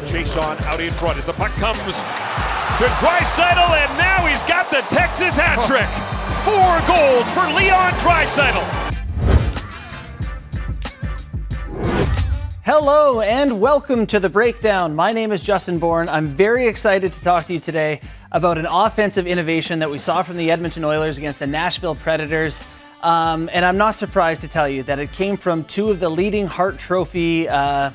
Jason out in front as the puck comes to Draisaitl, and now he's got the Texas hat trick. 4 goals for Leon Draisaitl. Hello and welcome to The Breakdown. My name is Justin Bourne. I'm very excited to talk to you today about an offensive innovation that we saw from the Edmonton Oilers against the Nashville Predators. And I'm not surprised to tell you that it came from 2 of the leading Hart Trophy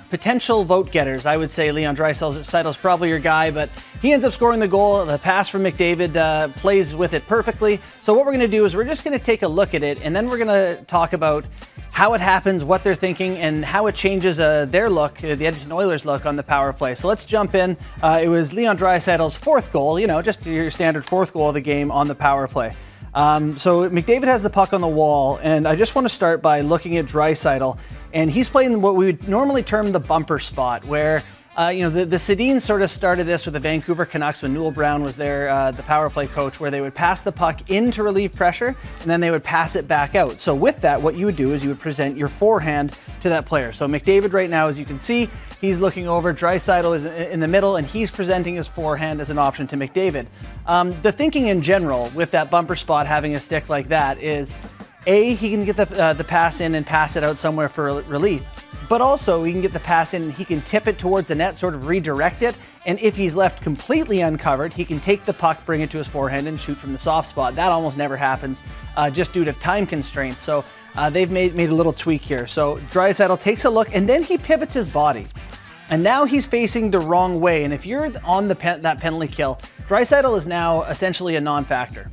potential vote getters. I would say Leon Draisaitl is probably your guy, but he ends up scoring the goal. The pass from McDavid plays with it perfectly. So what we're going to do is we're just going to take a look at it, and then we're going to talk about how it happens, what they're thinking, and how it changes their look, the Edmonton Oilers' look on the power play. So let's jump in. It was Leon Draisaitl's 4th goal, just your standard 4th goal of the game on the power play. So McDavid has the puck on the wall, and I just want to start by looking at Draisaitl, and he's playing what we would normally term the bumper spot, where the Sedins sort of started this with the Vancouver Canucks when Newell Brown was there, the power play coach, where they would pass the puck in to relieve pressure, and then they would pass it back out. So with that, what you would do is you would present your forehand to that player. So McDavid right now, as you can see, he's looking over, Draisaitl is in the middle, and he's presenting his forehand as an option to McDavid. The thinking in general with that bumper spot having a stick like that is, A, he can get the pass in and pass it out somewhere for relief, but also he can get the pass in and he can tip it towards the net, sort of redirect it, and if he's left completely uncovered, he can take the puck, bring it to his forehand, and shoot from the soft spot. That almost never happens just due to time constraints. So they've made a little tweak here. So Draisaitl takes a look, and then he pivots his body. And now he's facing the wrong way, and if you're on that penalty kill, Draisaitl is now essentially a non-factor.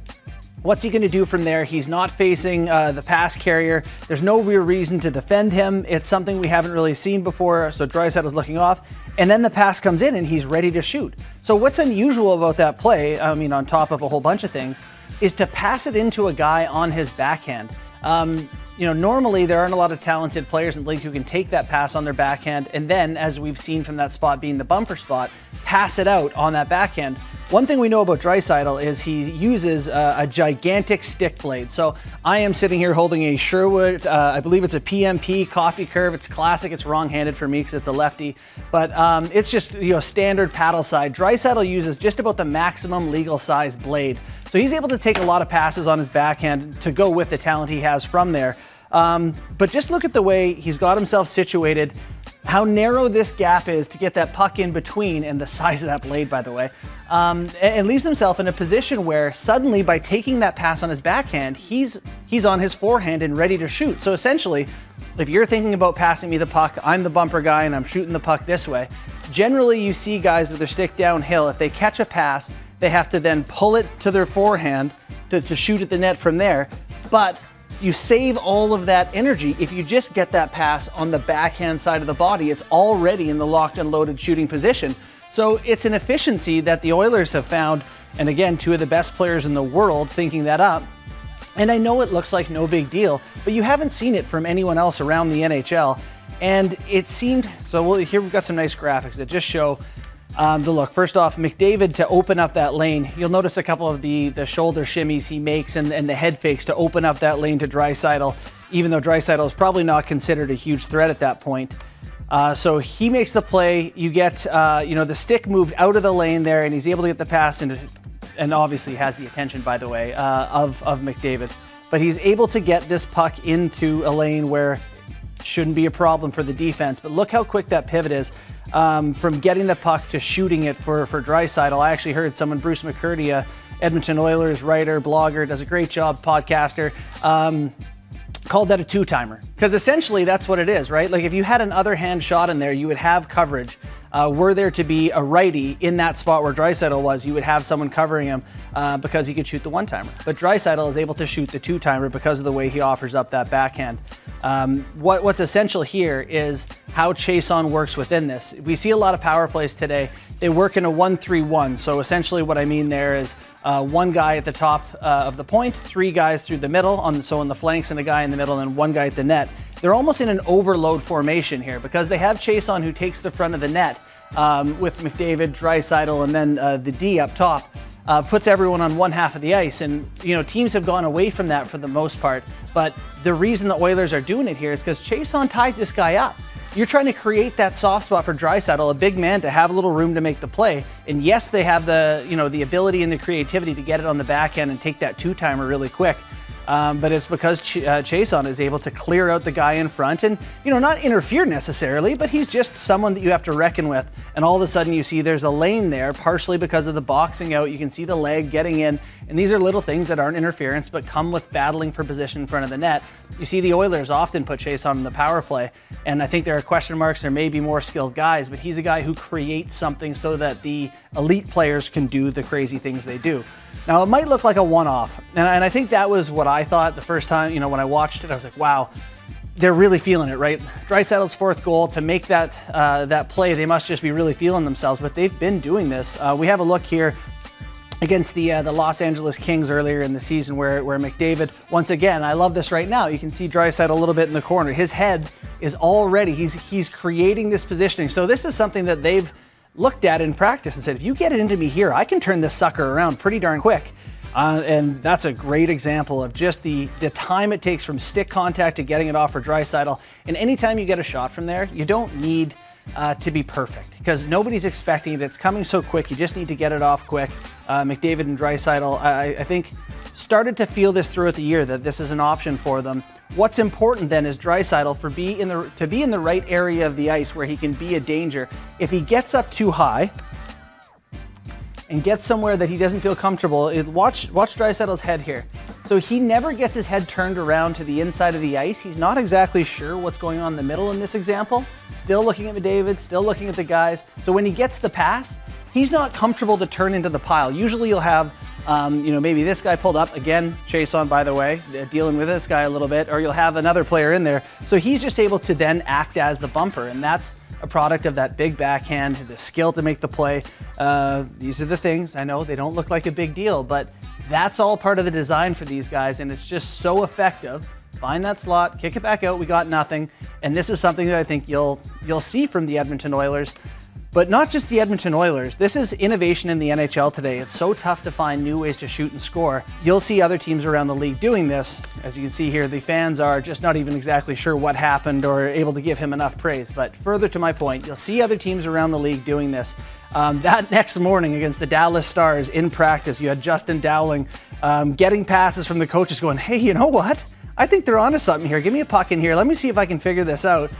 What's he going to do from there? He's not facing the pass carrier. There's no real reason to defend him. It's something we haven't really seen before, so Draisaitl's looking off. And then the pass comes in and he's ready to shoot. So what's unusual about that play, on top of a whole bunch of things, is to pass it into a guy on his backhand. Normally there aren't a lot of talented players in the league who can take that pass on their backhand and then, as we've seen from that spot being the bumper spot, pass it out on that backhand. One thing we know about Draisaitl is he uses a gigantic stick blade. So I am sitting here holding a Sherwood, I believe it's a PMP coffee curve. It's classic. It's wrong-handed for me because it's a lefty, but it's just standard paddle side. Draisaitl uses just about the maximum legal size blade. So he's able to take a lot of passes on his backhand to go with the talent he has from there. But just look at the way he's got himself situated, how narrow this gap is to get that puck in between, and the size of that blade, by the way, and leaves himself in a position where suddenly by taking that pass on his backhand, he's on his forehand and ready to shoot. So essentially, if you're thinking about passing me the puck, I'm the bumper guy and I'm shooting the puck this way. Generally, you see guys with their stick downhill, if they catch a pass, they have to then pull it to their forehand to shoot at the net from there. But you save all of that energy if you just get that pass on the backhand side of the body. It's already in the locked and loaded shooting position. So it's an efficiency that the Oilers have found, and again, 2 of the best players in the world thinking that up. And I know it looks like no big deal, but you haven't seen it from anyone else around the NHL. And it seemed, here we've got some nice graphics that just show the look. First off, McDavid to open up that lane. You'll notice a couple of the shoulder shimmies he makes and the head fakes to open up that lane to Draisaitl, even though Draisaitl is probably not considered a huge threat at that point. So he makes the play. You get, the stick moved out of the lane there, and he's able to get the pass into, and obviously has the attention, by the way, of McDavid. But he's able to get this puck into a lane where shouldn't be a problem for the defense. But look how quick that pivot is. From getting the puck to shooting it for Draisaitl. I actually heard someone, Bruce McCurdy, Edmonton Oilers writer, blogger, does a great job, podcaster, called that a 2-timer. Because essentially that's what it is, right? Like if you had an other hand shot in there, you would have coverage. Were there to be a righty in that spot where Draisaitl was, you would have someone covering him because he could shoot the 1-timer. But Draisaitl is able to shoot the 2-timer because of the way he offers up that backhand. What's essential here is how Chason works within this. We see a lot of power plays today. They work in a 1-3-1. So essentially what I mean there is 1 guy at the top of the point, 3 guys through the middle, on the flanks and a guy in the middle, and 1 guy at the net. They're almost in an overload formation here because they have Chason who takes the front of the net with McDavid, Draisaitl, and then the D up top. Puts everyone on one half of the ice, and teams have gone away from that for the most part. But the reason the Oilers are doing it here is because Chason ties this guy up. you're trying to create that soft spot for Draisaitl, a big man, to have a little room to make the play. And yes, they have the, the ability and the creativity to get it on the backhand and take that two-timer really quick. But it's because Chiasson is able to clear out the guy in front and, not interfere necessarily, but he's just someone that you have to reckon with. And all of a sudden you see there's a lane there, partially because of the boxing out. You can see the leg getting in. And these are little things that aren't interference, but come with battling for position in front of the net. You see the Oilers often put Chiasson in the power play. And I think there are question marks. There may be more skilled guys, but he's a guy who creates something so that the elite players can do the crazy things they do. Now, it might look like a one-off, and I think that was what I thought the first time, when I watched it. I was like, wow, they're really feeling it, right? Draisaitl's fourth goal, to make that that play, they must just be really feeling themselves, but they've been doing this. We have a look here against the Los Angeles Kings earlier in the season where McDavid, once again, I love this right now. You can see Draisaitl a little bit in the corner. His head is already, he's creating this positioning. So this is something that they've looked at in practice and said, if you get it into me here, I can turn this sucker around pretty darn quick. And that's a great example of just the time it takes from stick contact to getting it off for Draisaitl. And anytime you get a shot from there, you don't need to be perfect, because nobody's expecting it. It's coming so quick. You just need to get it off quick. McDavid and Draisaitl, I think, started to feel this throughout the year, that this is an option for them. What's important then is Draisaitl to be in the right area of the ice where he can be a danger. If he gets up too high and gets somewhere that he doesn't feel comfortable, watch Draisaitl's head here. So he never gets his head turned around to the inside of the ice. He's not exactly sure what's going on in the middle in this example. Still looking at McDavid, still looking at the guys. So when he gets the pass, he's not comfortable to turn into the pile. Usually you'll have maybe this guy pulled up, again, Chiasson, by the way, dealing with this guy a little bit, or you'll have another player in there. So he's just able to then act as the bumper, and that's a product of that big backhand, the skill to make the play. These are the things, I know they don't look like a big deal, but that's all part of the design for these guys, and it's just so effective. Find that slot, kick it back out, we got nothing. And this is something that I think you'll see from the Edmonton Oilers. But not just the Edmonton Oilers. This is innovation in the NHL today. It's so tough to find new ways to shoot and score. You'll see other teams around the league doing this. As you can see here, the fans are just not even exactly sure what happened or able to give him enough praise. But further to my point, you'll see other teams around the league doing this. That next morning against the Dallas Stars in practice, you had Justin Dowling getting passes from the coaches going, hey, you know what? I think they're onto something here. Give me a puck in here. Let me see if I can figure this out.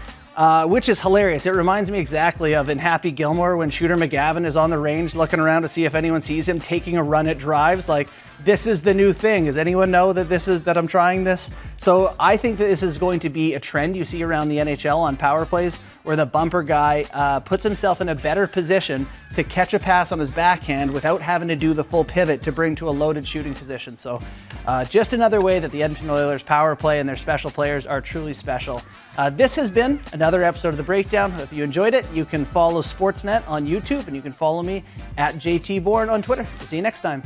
Which is hilarious. It reminds me exactly of in Happy Gilmore when Shooter McGavin is on the range looking around to see if anyone sees him taking a run at drives. Like, this is the new thing. Does anyone know that I'm trying this? So I think that this is going to be a trend you see around the NHL on power plays, where the bumper guy puts himself in a better position to catch a pass on his backhand without having to do the full pivot to bring to a loaded shooting position. So just another way that the Edmonton Oilers power play and their special players are truly special. This has been another episode of The Breakdown. If you enjoyed it, you can follow Sportsnet on YouTube, and you can follow me at JT Bourne on Twitter. See you next time.